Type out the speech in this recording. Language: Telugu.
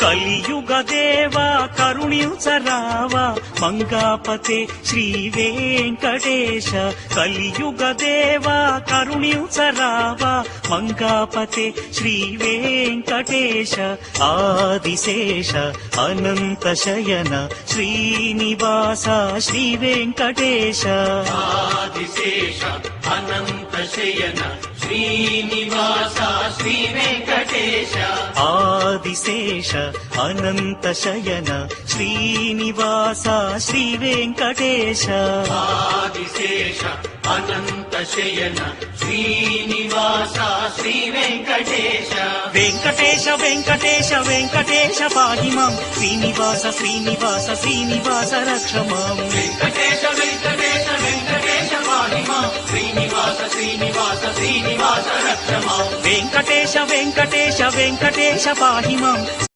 కలియుగ దేవా కరుణించరావా మంగాపతే శ్రీ వెంకటేశ. కలియుగ దేవా కరుణించరావా మంగాపతే శ్రీ వెంకటేశ. ఆదిశేష అనంత శయన శ్రీనివాస శ్రీ వెంకటేశ. ఆదిశేష అనంత శయన శ్రీనివాస శ్రీ వెంకటేశ. ఆదిశేష అనంత శయన శ్రీనివాస శ్రీ వెంకటేశ. ఆదిశేష అనంత శయన శ్రీనివాస శ్రీ వెంకటేశ. వెంకటేశ వెంకటేశ వెంకటేశ పాహి మాం. శ్రీనివాస శ్రీనివాస శ్రీనివాస రక్ష మాం. వెంకటేశ వెంకటేశ వెంకటేశ పాహి మాం. శ్రీనివాస శ్రీనివాస శ్రీనివాస రక్ష మాం. వెంకటేశ వెంకటేశ వెంకటేశ పాహి మాం.